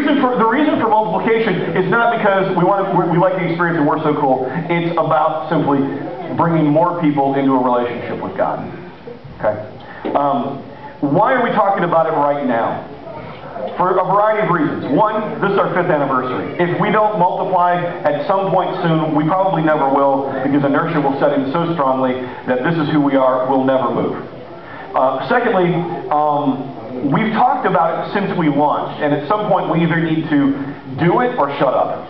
reason for multiplication is not because we like the experience and we're so cool. It's about simply bringing more people into a relationship with God. Okay. Why are we talking about it right now? For a variety of reasons. One, this is our 5th anniversary. If we don't multiply at some point soon, we probably never will, because inertia will set in so strongly that this is who we are, we'll never move. Secondly, we've talked about it since we launched, and at some point we either need to do it or shut up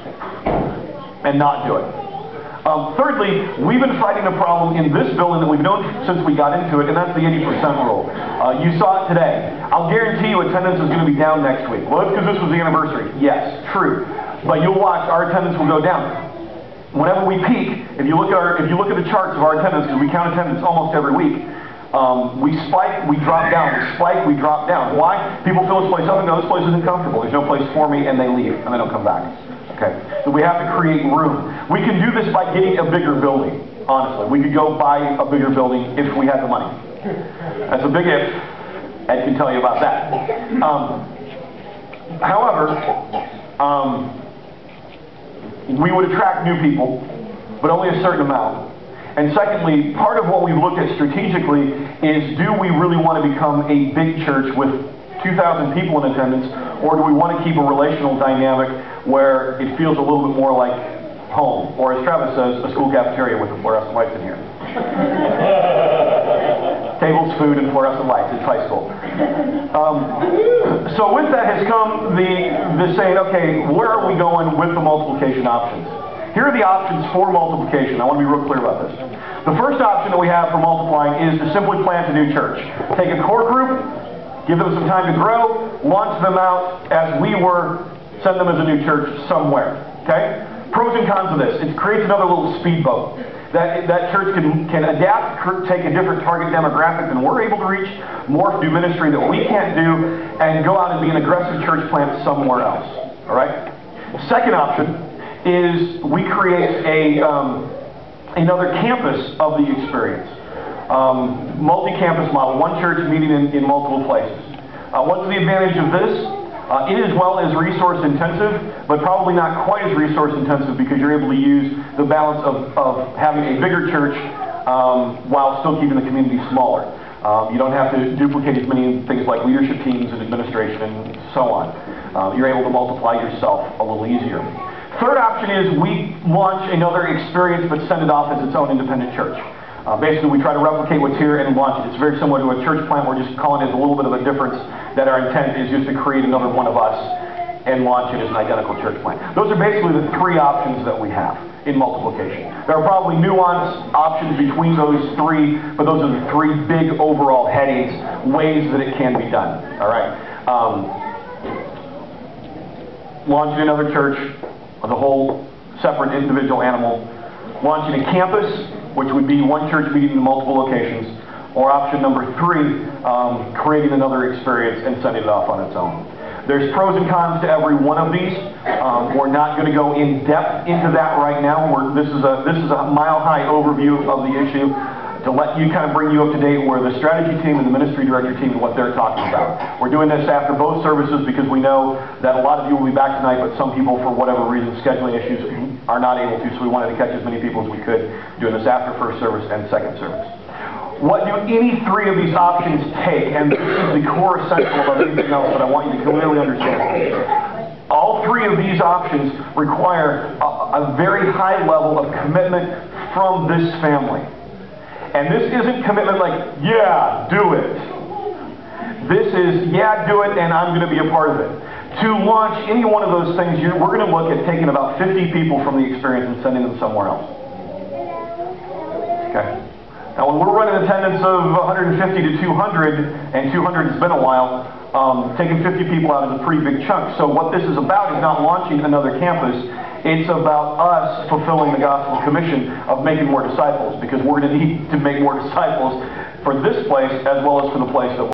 and not do it. Thirdly, we've been fighting a problem in this building that we've known since we got into it, and that's the 80% rule. You saw it today. I'll guarantee you attendance is going to be down next week. Well, it's because this was the anniversary. Yes, true. But you'll watch, our attendance will go down. Whenever we peak, if you look at the charts of our attendance, because we count attendance almost every week, we spike, we drop down. We spike, we drop down. Why? People fill this place up and go, this place isn't comfortable. There's no place for me, and they leave, and they don't come back. Okay. So we have to create room. We can do this by getting a bigger building, honestly. We could go buy a bigger building if we had the money. That's a big if. Ed can tell you about that. However, we would attract new people, but only a certain amount. And secondly, part of what we've looked at strategically is, do we really want to become a big church with 2,000 people in attendance, or do we want to keep a relational dynamic where it feels a little bit more like home, or as Travis says, a school cafeteria with the fluorescent lights in here. Tables, food, and fluorescent lights. It's high school. So with that has come the saying, okay, where are we going with the multiplication options? Here are the options for multiplication. I want to be real clear about this. The first option that we have for multiplying is to simply plant a new church. Take a core group, give them some time to grow, launch them out as we were, send them as a new church somewhere. Okay? Pros and cons of this. It creates another little speedboat. That church can adapt, take a different target demographic than we're able to reach, morph, do ministry that we can't do, and go out and be an aggressive church plant somewhere else. All right? Second option is we create another campus of the experience. Multi-campus model, one church meeting in multiple places. What's the advantage of this? It as well is resource intensive, but probably not quite as resource intensive, because you're able to use the balance of having a bigger church while still keeping the community smaller. You don't have to duplicate as many things like leadership teams and administration and so on. You're able to multiply yourself a little easier. Third option is we launch another experience but send it off as its own independent church. Basically, we try to replicate what's here and launch it. It's very similar to a church plant. We're just calling it a little bit of a difference, that our intent is just to create another one of us and launch it as an identical church plant. Those are basically the three options that we have in multiplication. There are probably nuanced options between those three, but those are the three big overall headings, ways that it can be done. All right. Launching another church, the whole separate individual animal. Launching a campus, which would be one church meeting in multiple locations. Or option number three, creating another experience and sending it off on its own. There's pros and cons to every one of these. We're not going to go in depth into that right now. This is a mile-high overview of the issue to let you kind of bring you up to date where the strategy team and the ministry director team and what they're talking about. We're doing this after both services because we know that a lot of you will be back tonight, but some people, for whatever reason, scheduling issues, are not able to, so we wanted to catch as many people as we could doing this after first service and second service. What do any three of these options take? And this is the core essential of everything else that I want you to clearly understand. All three of these options require a very high level of commitment from this family. And this isn't commitment like, yeah, do it. This is, yeah, do it, and I'm going to be a part of it. To launch any one of those things, we're going to look at taking about 50 people from the experience and sending them somewhere else. Okay. Now, when we're running attendance of 150 to 200, and 200 has been a while, taking 50 people out is a pretty big chunk. So what this is about is not launching another campus. It's about us fulfilling the gospel commission of making more disciples, because we're going to need to make more disciples for this place as well as for the place that we're